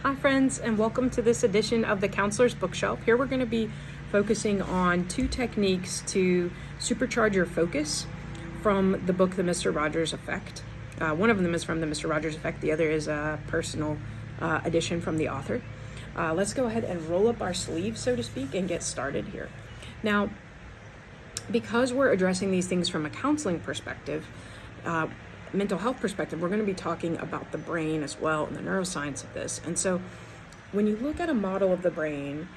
Hi friends, and welcome to this edition of the Counselor's Bookshelf. Here we're going to be focusing on 2 techniques to supercharge your focus from the book The Mr. Rogers Effect. One of them is from the Mr. Rogers Effect, the other is a personal edition from the author. Let's go ahead and roll up our sleeves, so to speak, and get started here. Now, because we're addressing these things from a counseling perspective, mental health perspective, we're going to be talking about the brain as well and the neuroscience of this. And so when you look at a model of the brain,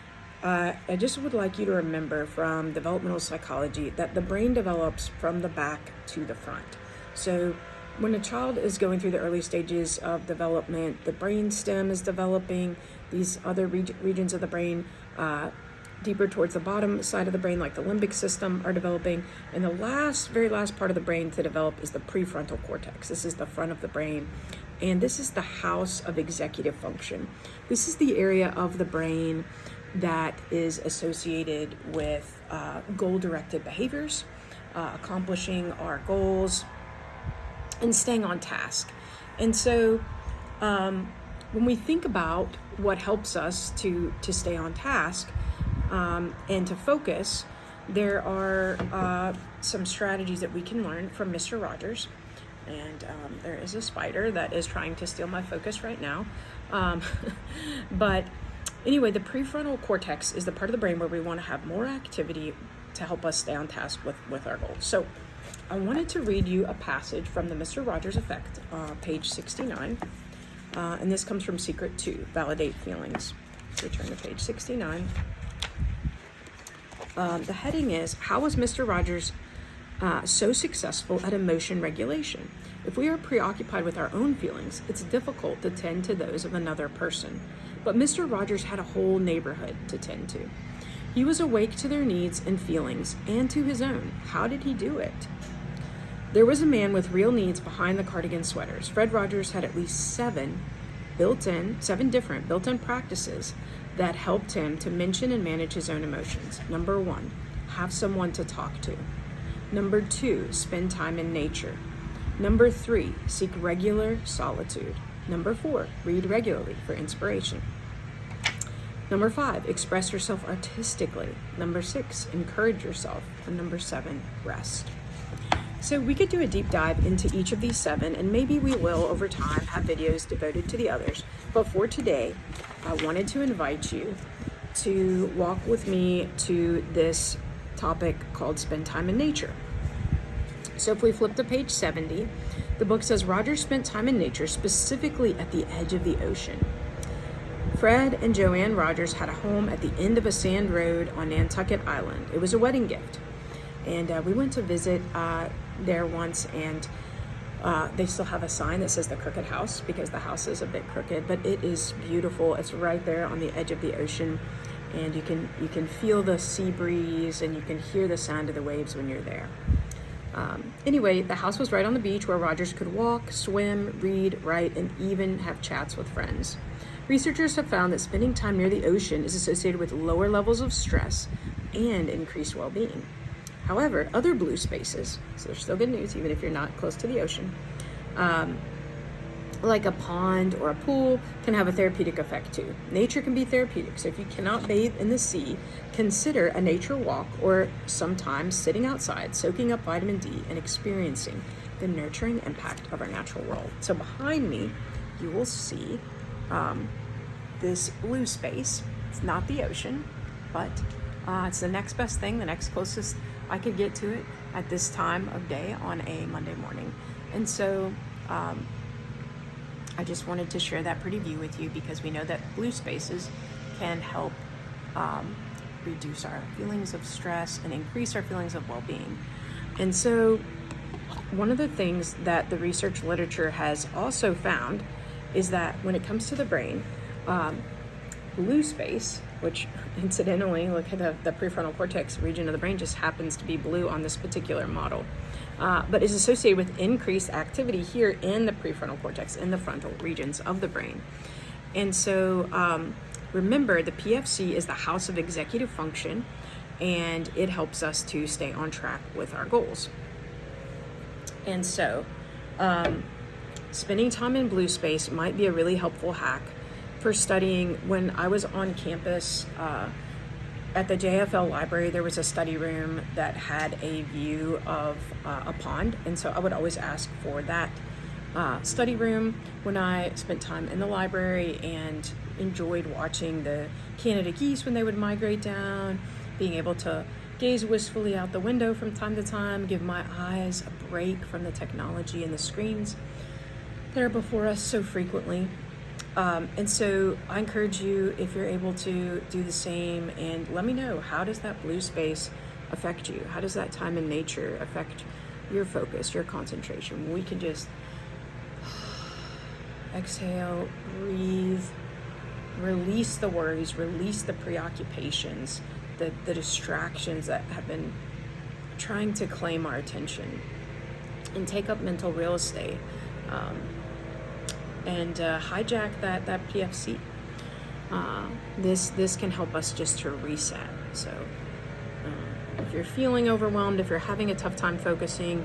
I just would like you to remember from developmental psychology that the brain develops from the back to the front. So when a child is going through the early stages of development, the brain stem is developing, these other regions of the brain deeper towards the bottom side of the brain, like the limbic system, are developing. And the very last part of the brain to develop is the pre-frontal cortex. This is the front of the brain. And this is the house of executive function. This is the area of the brain that is associated with goal-directed behaviors, accomplishing our goals, and staying on task. And so when we think about what helps us to stay on task, and to focus, there are some strategies that we can learn from Mr. Rogers. And there is a spider that is trying to steal my focus right now. But anyway, the prefrontal cortex is the part of the brain where we want to have more activity to help us stay on task with our goals. So I wanted to read you a passage from the Mr. Rogers Effect, page 69. And this comes from Secret 2, Validate Feelings. So turn to page 69. The heading is, how was Mr. Rogers so successful at emotion regulation? If we are preoccupied with our own feelings, it's difficult to tend to those of another person. But Mr. Rogers had a whole neighborhood to tend to. He was awake to their needs and feelings and to his own. How did he do it? There was a man with real needs behind the cardigan sweaters. Fred Rogers had at least 7 different built-in practices that helped him to mention and manage his own emotions. Number 1, have someone to talk to. Number 2, spend time in nature. Number 3, seek regular solitude. Number 4, read regularly for inspiration. Number 5, express yourself artistically. Number 6, encourage yourself. And number 7, rest. So we could do a deep dive into each of these 7, and maybe we will over time have videos devoted to the others. But for today, I wanted to invite you to walk with me to this topic called spend time in nature. So if we flip to page 70, the book says Rogers spent time in nature, specifically at the edge of the ocean. Fred and Joanne Rogers had a home at the end of a sand road on Nantucket Island. It was a wedding gift. And we went to visit there once, and they still have a sign that says the Crooked House because the house is a bit crooked, but it is beautiful. It's right there on the edge of the ocean, and you can feel the sea breeze, and you can hear the sound of the waves when you're there. Anyway, the house was right on the beach where Rogers could walk, swim, read, write, and even have chats with friends. Researchers have found that spending time near the ocean is associated with lower levels of stress and increased well-being. However, other blue spaces, so there's still good news even if you're not close to the ocean, like a pond or a pool, can have a therapeutic effect too. Nature can be therapeutic, so if you cannot bathe in the sea, consider a nature walk or sometimes sitting outside, soaking up vitamin D and experiencing the nurturing impact of our natural world. So behind me, you will see this blue space. It's not the ocean, but it's the next best thing, the next closest I could get to it at this time of day on a Monday morning. And so I just wanted to share that pretty view with you because we know that blue spaces can help reduce our feelings of stress and increase our feelings of well-being. And so one of the things that the research literature has also found is that when it comes to the brain, blue space, which incidentally, look at the prefrontal cortex region of the brain just happens to be blue on this particular model, but is associated with increased activity here in the prefrontal cortex, in the frontal regions of the brain. And so remember, the PFC is the house of executive function, and it helps us to stay on track with our goals. And so spending time in blue space might be a really helpful hack for studying. When I was on campus at the JFL library, there was a study room that had a view of a pond, and so I would always ask for that study room when I spent time in the library and enjoyed watching the Canada geese when they would migrate down, being able to gaze wistfully out the window from time to time, give my eyes a break from the technology and the screens that are before us so frequently. And so I encourage you, if you're able to, do the same, and let me know, how does that blue space affect you? How does that time in nature affect your focus, your concentration? We can just exhale, breathe, release the worries, release the preoccupations, the distractions that have been trying to claim our attention and take up mental real estate, and hijack that PFC. This can help us just to reset. So if you're feeling overwhelmed, if you're having a tough time focusing,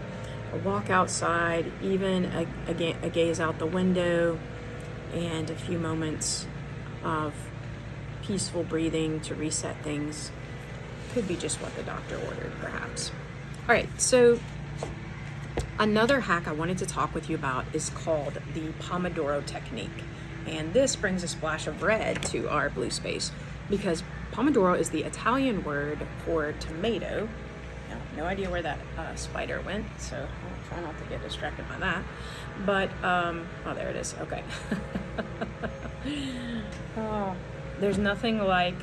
a walk outside, even a gaze out the window, and a few moments of peaceful breathing to reset things could be just what the doctor ordered, perhaps. All right, so another hack I wanted to talk with you about is called the Pomodoro Technique. And this brings a splash of red to our blue space because Pomodoro is the Italian word for tomato. Now, no idea where that spider went, so I'll try not to get distracted by that. But, oh, there it is. Okay. Oh, there's nothing like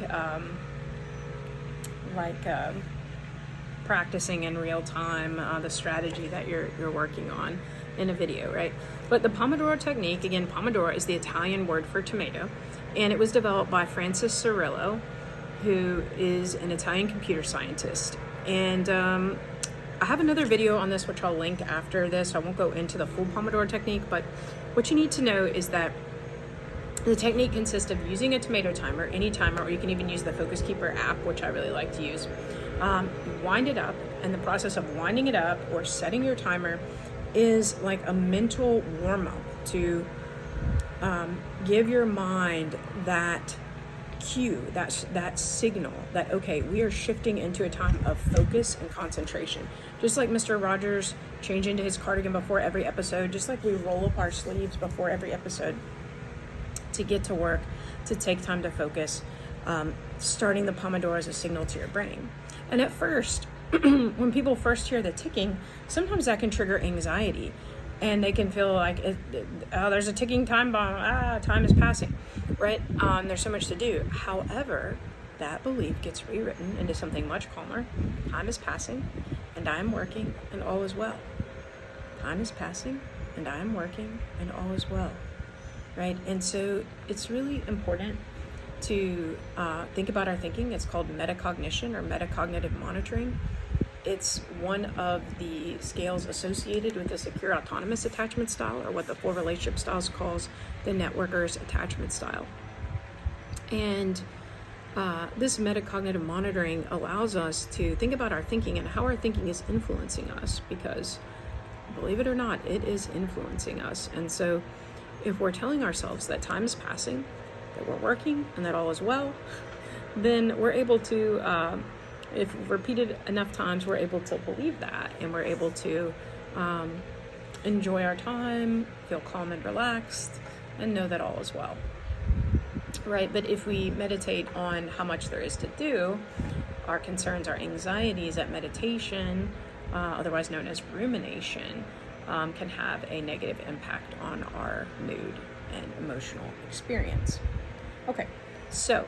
practicing in real time the strategy that you're working on in a video, right? But the Pomodoro Technique, again, Pomodoro is the Italian word for tomato, and it was developed by Francis Cirillo, who is an Italian computer scientist. And I have another video on this, which I'll link after this. I won't go into the full Pomodoro Technique, but what you need to know is that the technique consists of using a tomato timer, any timer, or you can even use the Focus Keeper app, which I really like to use. Wind it up, and the process of winding it up or setting your timer is like a mental warm-up to give your mind that cue, that signal that, okay, we are shifting into a time of focus and concentration. Just like Mr. Rogers changed into his cardigan before every episode, just like we roll up our sleeves before every episode to get to work, to take time to focus, starting the Pomodoro as a signal to your brain. And at first, when people first hear the ticking, sometimes that can trigger anxiety, and they can feel like, oh, there's a ticking time bomb, time is passing, right? There's so much to do. However, that belief gets rewritten into something much calmer. Time is passing, and I am working, and all is well. Time is passing, and I am working, and all is well, right? And so it's really important to think about our thinking. It's called metacognition or metacognitive monitoring. It's one of the scales associated with the secure autonomous attachment style, or what the 4 relationship styles calls the networker's attachment style. And this metacognitive monitoring allows us to think about our thinking and how our thinking is influencing us, because believe it or not, it is influencing us. And so if we're telling ourselves that time is passing, that we're working, and that all is well, then we're able to, if repeated enough times, we're able to believe that, and we're able to enjoy our time, feel calm and relaxed, and know that all is well, right? But if we meditate on how much there is to do, our concerns, our anxieties at meditation, otherwise known as rumination, can have a negative impact on our mood and emotional experience. Okay, so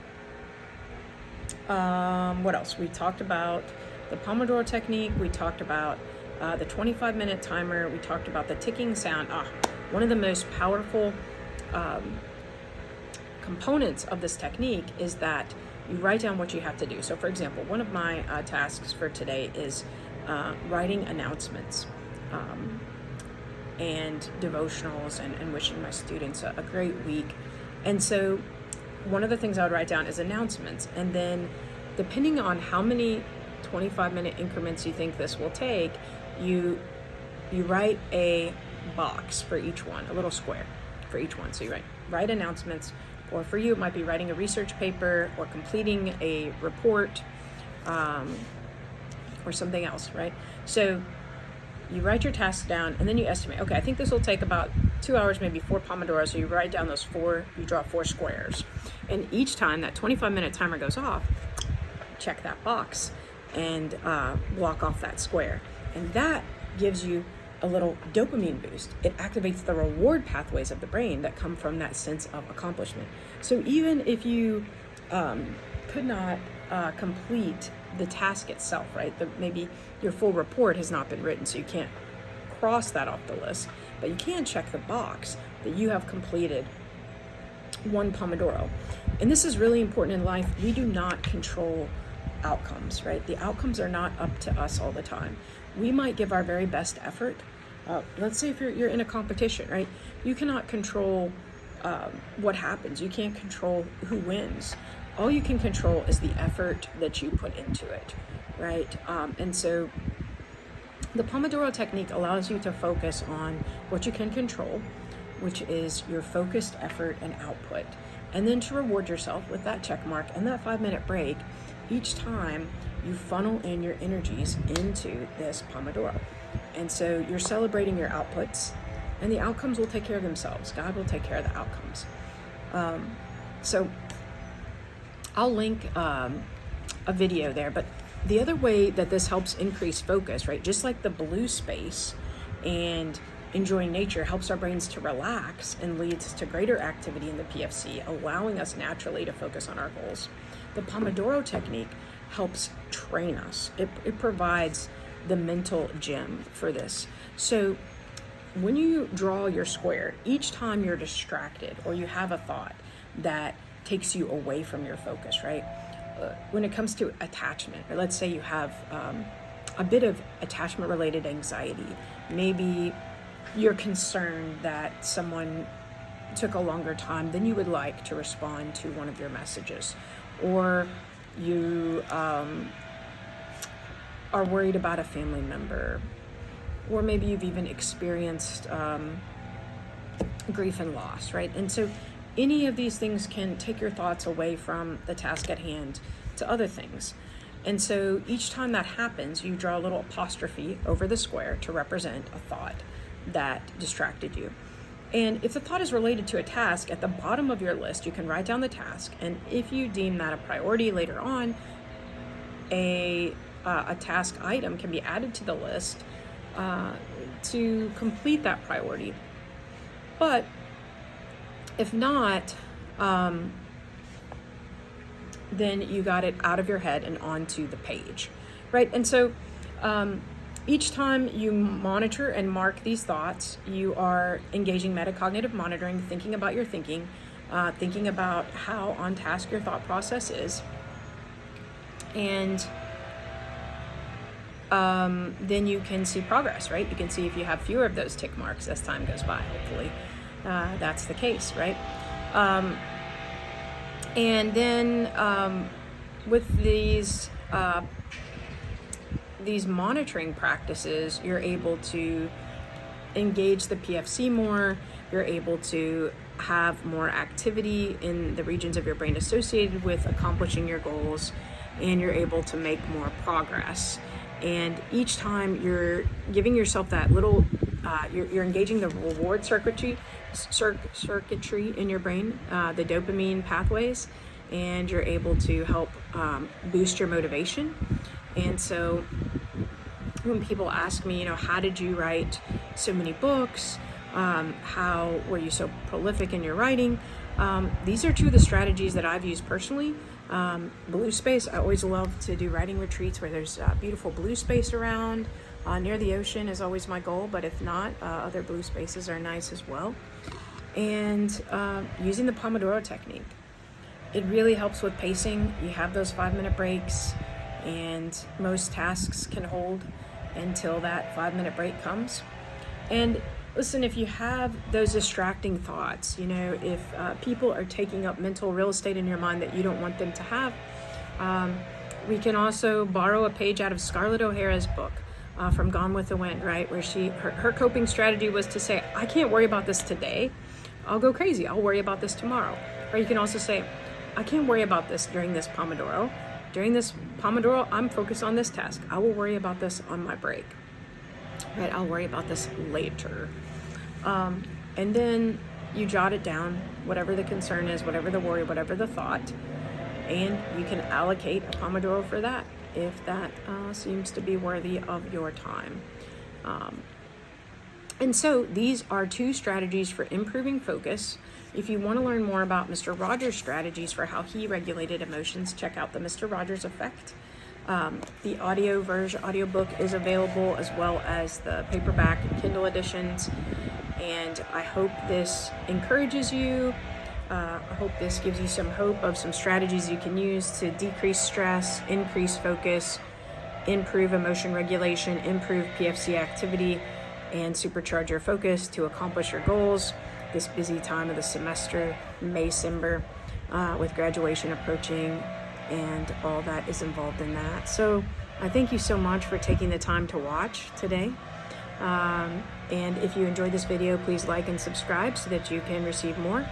what else? We talked about the Pomodoro Technique. We talked about the 25-minute timer. We talked about the ticking sound. One of the most powerful components of this technique is that you write down what you have to do. So, for example, one of my tasks for today is writing announcements and devotionals and wishing my students a great week. And so one of the things I would write down is announcements. And then depending on how many 25-minute increments you think this will take, you write a box for each one, a little square for each one. So you write announcements Or for you, it might be writing a research paper or completing a report, or something else, right? So you write your tasks down, and then you estimate, okay, I think this will take about 2 hours, maybe 4 Pomodoros. So you write down those 4, you draw 4 squares. And each time that 25-minute timer goes off, check that box and block off that square. And that gives you a little dopamine boost. It activates the reward pathways of the brain that come from that sense of accomplishment. So even if you could not complete the task itself, right? Maybe your full report has not been written, so you can't cross that off the list, but you can check the box that you have completed 1 Pomodoro. And this is really important in life. We do not control outcomes, right? The outcomes are not up to us all the time. We might give our very best effort. Let's say if you're in a competition, right? You cannot control what happens. You can't control who wins. All you can control is the effort that you put into it, right? And so the Pomodoro Technique allows you to focus on what you can control, which is your focused effort and output, and then to reward yourself with that check mark and that 5-minute break each time you funnel in your energies into this Pomodoro. And so you're celebrating your outputs, and the outcomes will take care of themselves. God will take care of the outcomes. So I'll link a video there, but the other way that this helps increase focus, right? Just like the blue space and enjoying nature helps our brains to relax and leads to greater activity in the PFC, allowing us naturally to focus on our goals. The Pomodoro Technique helps train us. It provides the mental gym for this. So when you draw your square, each time you're distracted or you have a thought that takes you away from your focus, right? When it comes to attachment, or let's say you have a bit of attachment related anxiety, maybe you're concerned that someone took a longer time than you would like to respond to one of your messages, or you are worried about a family member, or maybe you've even experienced grief and loss, right? And so any of these things can take your thoughts away from the task at hand to other things. And so each time that happens, you draw a little apostrophe over the square to represent a thought that distracted you. And if the thought is related to a task, at the bottom of your list, you can write down the task. And if you deem that a priority later on, a task item can be added to the list to complete that priority. But if not, then you got it out of your head and onto the page, right? And so each time you monitor and mark these thoughts, you are engaging metacognitive monitoring, thinking about your thinking, thinking about how on task your thought process is. And then you can see progress, right? You can see if you have fewer of those tick marks as time goes by, hopefully. That's the case, right? And then with these monitoring practices, you're able to engage the PFC more, you're able to have more activity in the regions of your brain associated with accomplishing your goals, and you're able to make more progress. And each time you're giving yourself that little, you're engaging the reward circuitry in your brain, the dopamine pathways, and you're able to help boost your motivation. And so when people ask me, how did you write so many books? How were you so prolific in your writing? These are two of the strategies that I've used personally. Blue space, I always love to do writing retreats where there's beautiful blue space around. Near the ocean is always my goal, but if not, other blue spaces are nice as well. And using the Pomodoro Technique. It really helps with pacing. You have those 5-minute breaks, and most tasks can hold until that 5-minute break comes. And listen, if you have those distracting thoughts, if people are taking up mental real estate in your mind that you don't want them to have, we can also borrow a page out of Scarlett O'Hara's book from Gone with the Wind, right? Where her coping strategy was to say, I can't worry about this today. I'll go crazy. I'll worry about this tomorrow. Or you can also say, I can't worry about this during this Pomodoro. During this Pomodoro, I'm focused on this task. I will worry about this on my break. Right? I'll worry about this later. And then you jot it down, whatever the concern is, whatever the worry, whatever the thought, and you can allocate a Pomodoro for that if that seems to be worthy of your time. And so these are 2 strategies for improving focus. If you want to learn more about Mr. Rogers' strategies for how he regulated emotions, check out the Mr. Rogers Effect. The audiobook is available, as well as the paperback and Kindle editions. And I hope this encourages you. I hope this gives you some hope of some strategies you can use to decrease stress, increase focus, improve emotion regulation, improve PFC activity, and supercharge your focus to accomplish your goals this busy time of the semester, May-cember, with graduation approaching and all that is involved in that. So I thank you so much for taking the time to watch today. And if you enjoyed this video, please like and subscribe so that you can receive more.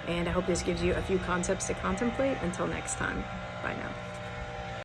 And I hope this gives you a few concepts to contemplate. Until next time, bye now.